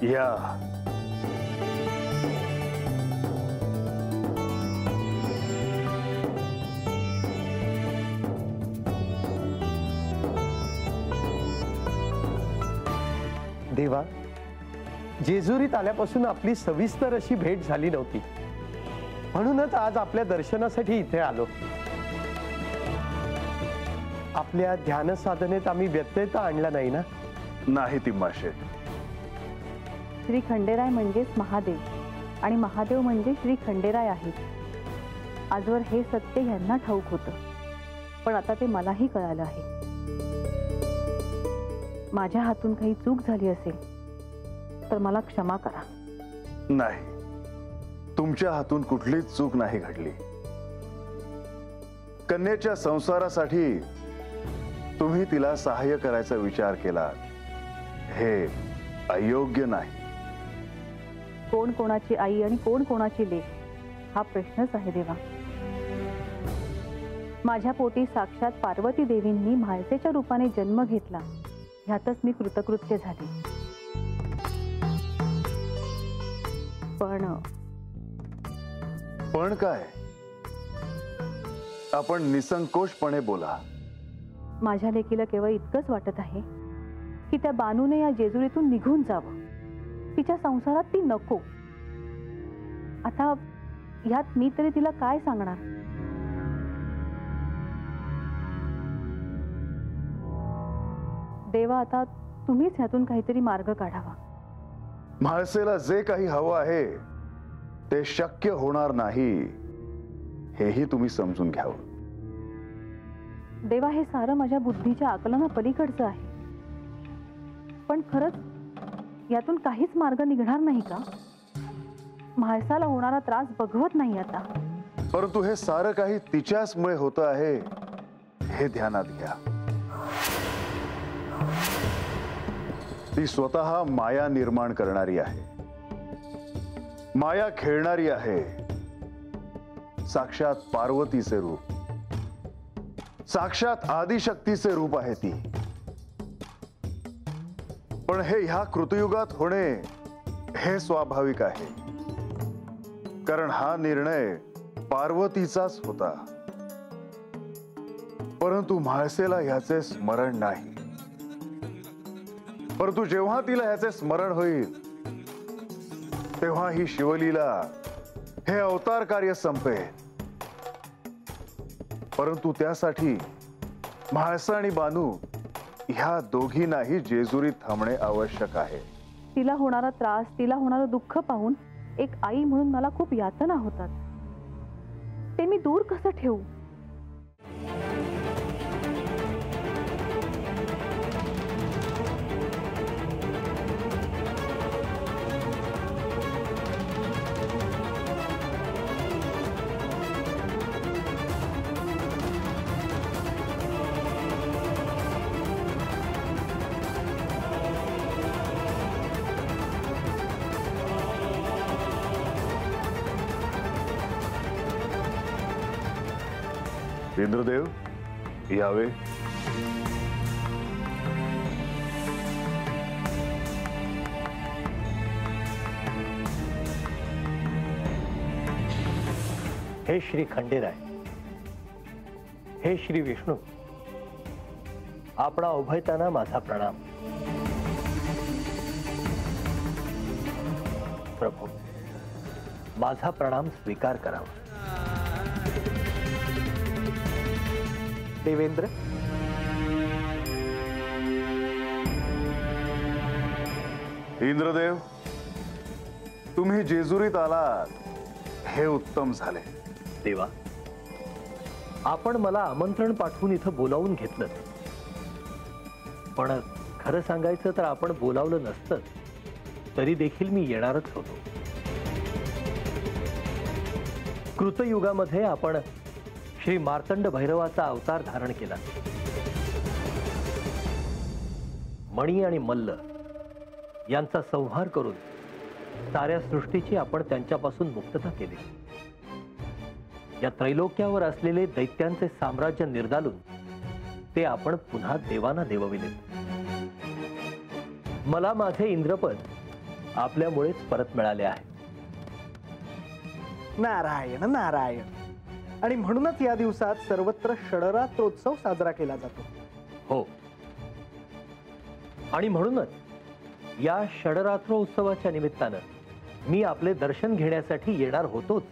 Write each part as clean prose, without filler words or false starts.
या देवा, जेजुरीत आल्यापासून आपली सविस्तर अशी भेट झाली नव्हती, म्हणूनच आज आपल्या दर्शनासाठी इथे आलो। आपल्या ध्यान साधनेत आम्ही व्यत्यय आणला नाही ना? नाही तिम्माशे। श्री खंडेराय म्हणजेच महादेव आणि महादेव म्हणजे श्री खंडेराय आहेत। आजवर हे सत्य यांना ठाऊक होतं, पण आता ते मलाही कळालं आहे। माझ्या हातून काही चूक झाली असेल तर मला क्षमा करा। नाही, तुमच्या हातून कुठलीच चूक नाही घडली। कन्येच्या संसारासाठी तुम्ही तिला सहाय्य करायचा विचार केला, हे अयोग्य नाही। कोण कोणाची आई आणि कोण कोणाची लेक हा प्रश्नच आहे देवा। माझ्या पोटी साक्षात पार्वती देवींनी म्हाळसेच्या रूपाने जन्म घेतला, ह्यातच मी कृतकृत्य झाले। पण काय? आपण निसंकोचपणे बोला। माझ्या लेकीला केवळ इतकंच वाटत आहे की त्या बानूने या जेजुरीतून निघून जावं, तिच्या संसारात ती नको। आता ह्यात मी तरी तिला काय सांगणार? देवा, आता तुम्हीच ह्यातून काहीतरी मार्ग काढावा। म्हाळसेला जे काही हवं आहे ते शक्य होणार नाही, हेही तुम्ही समजून घ्यावं। देवा, हे सारं माझ्या बुद्धीच्या आकलना पलीकडचं आहे, पण खरंच यातून काहीच मार्ग निघणार नाही का? म्हाळसाला होणारा त्रास बघवत नाही आता। परंतु हे सारं काही तिच्याचमुळे होतं आहे, हे ध्यानात घ्या। ती स्वतः माया निर्माण करणारी आहे, माया खेळणारी आहे। साक्षात पार्वतीचे रूप, साक्षात आदिशक्तीचे रूप आहे ती। पण हे ह्या कृतयुगात होणे हे स्वाभाविक आहे, कारण हा निर्णय पार्वतीचाच होता। परंतु म्हाळसेला ह्याचे स्मरण नाही। परंतु जेव्हा तिला ह्याचे स्मरण होईल तेव्हा ही शिवलीला, हे अवतार कार्य संपेल। परंतु त्यासाठी म्हाळसा आणि बानू ह्या दोघींनाही जेजुरीत थांबणे आवश्यक आहे। तिला होणारा त्रास, तिला होणारं दुःख पाहून एक आई म्हणून मला खूप यातना होतात, ते मी दूर कसं ठेवू? इंद्रदेव यावे। हे श्री खंडेराय, हे श्री विष्णू, आपणा उभयताना माझा प्रणाम। प्रभू, माझा प्रणाम स्वीकार करावा। देवेंद्र, इंद्रदेव, तुम्ही जेजुरीत आलात हे उत्तम झाले। देवा, आपण मला आमंत्रण पाठवून इथं बोलावून घेतलं, पण खरं सांगायचं तर आपण बोलावलं नसतं तरी देखील मी येणारच होतो। कृतयुगामध्ये आपण श्री मार्तंड भैरवाचा अवतार धारण केला। मणी आणि मल्ल यांचा संहार करून साऱ्या सृष्टीची आपण त्यांच्यापासून मुक्तता केली। या त्रैलोक्यावर असलेले दैत्यांचे साम्राज्य निर्दालून ते आपण पुन्हा देवांना देवविले। मला माझे इंद्रपद आपल्यामुळेच परत मिळाले आहेत. नारायण नारायण. आणि म्हणूनच या दिवसात सर्वत्र षडरात्रोत्सव साजरा केला जातो. हो, आणि म्हणूनच या षडरात्रोत्सवाच्या निमित्तानं मी आपले दर्शन घेण्यासाठी येणार होतोच.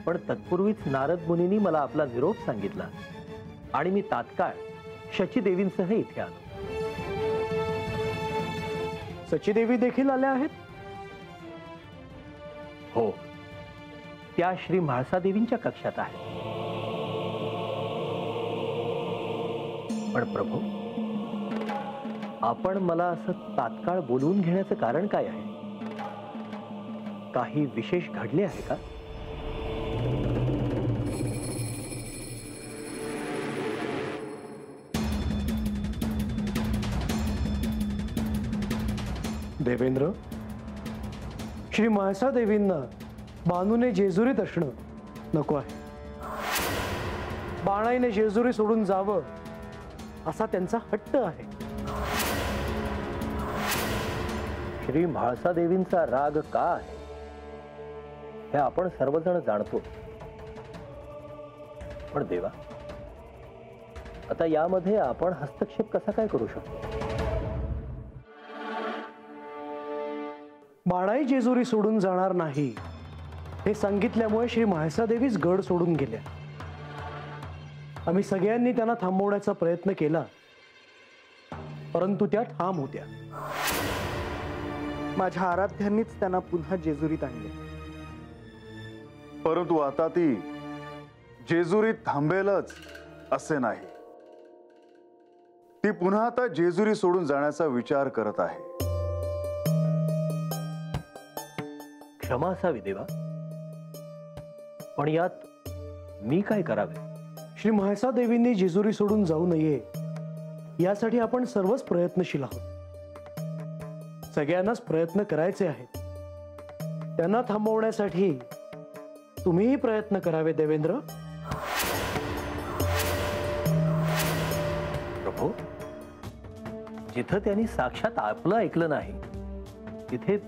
पण तत्पूर्वीच नारद मुनींनी मला आपला निरोप सांगितला आणि मी तात्काळ शचीदेवींसह इथे आलो. सचीदेवी देखील आल्या आहेत. हो, त्या श्री म्हाळसा देवींच्या कक्षात आहे. पण प्रभू, आपण मला असं तात्काळ बोलवून घेण्याचं कारण काय आहे? काही विशेष घडले आहे का? देवेंद्र, श्री म्हाळसा देवींना बानूने जेजुरीत असणं नको आहे. बाणाईने जेजुरी सोडून जावं असा त्यांचा हट्ट आहे. श्री म्हाळसा देवींचा राग का आहे हे आपण सर्वजण जाणतो. पण देवा, आता यामध्ये आपण हस्तक्षेप कसा काय करू शकतो? बाणाई जेजुरी सोडून जाणार नाही हे सांगितल्यामुळे श्री म्हाळसा देवीच गड सोडून गेल्या. आम्ही सगळ्यांनी त्यांना थांबवण्याचा प्रयत्न केला, परंतु त्या ठाम होत्या. माझ्या आराध्यांनीच त्यांना पुन्हा जेजुरीत आणले. परंतु आता ती जेजुरीत थांबेलच असे नाही. ती पुन्हा आता जेजुरी सोडून जाण्याचा विचार करत आहे. क्षमा असावी देवा, पण यात मी काय करावे? श्री म्हाळसा देवींनी जेजुरी सोडून जाऊ नये यासाठी आपण सर्वच प्रयत्नशील आहोत. सगळ्यांनाच प्रयत्न करायचे आहेत. त्यांना थांबवण्यासाठी तुम्हीही प्रयत्न करावे देवेंद्र. प्रभू, जिथं त्यांनी साक्षात आपलं ऐकलं नाही तिथे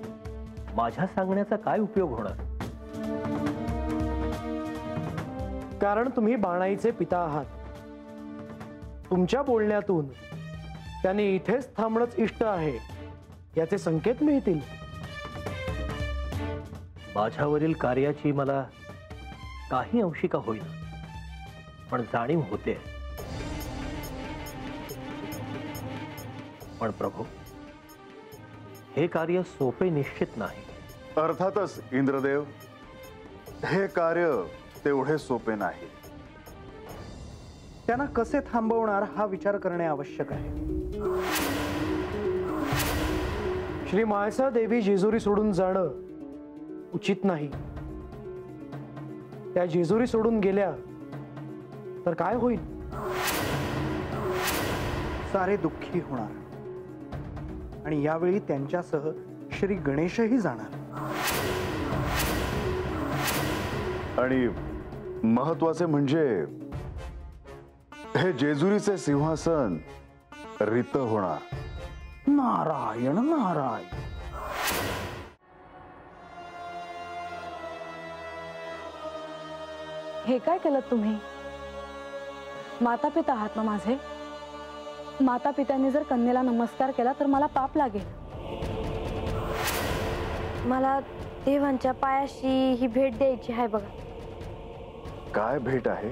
माझ्या सांगण्याचा काय उपयोग होणार? कारण तुम्ही बाणाईचे पिता आहात. तुमच्या बोलण्यातून त्यांनी इथेच थांबणंच इष्ट आहे याचे संकेत मिळतील. माझ्यावरील कार्याची मला काही अंशी का होईना, पण जाणीव होते. पण प्रभू, हे कार्य सोपे निश्चित नाही. अर्थातच इंद्रदेव, हे कार्य तेवढे सोपे नाही. त्यांना कसे थांबवणार हा विचार करणे आवश्यक आहे. श्री म्हाळसा देवी जेजुरी सोडून जाणं उचित नाही. त्या जेजुरी सोडून गेल्या तर काय होईल? सारे दुःखी होणार आणि यावेळी त्यांच्यासह श्री गणेशही जाणार. आणि महत्वाचे म्हणजे हे जेजुरीचे सिंहासन रित होणार. नारायण नारायण. हे काय केलं तुम्ही? माता पिता आहात ना माझे. माता पित्यांनी जर कन्येला नमस्कार केला तर मला पाप लागेल. मला देवांच्या पायाशी ही भेट द्यायची आहे बघा. काय भेट आहे?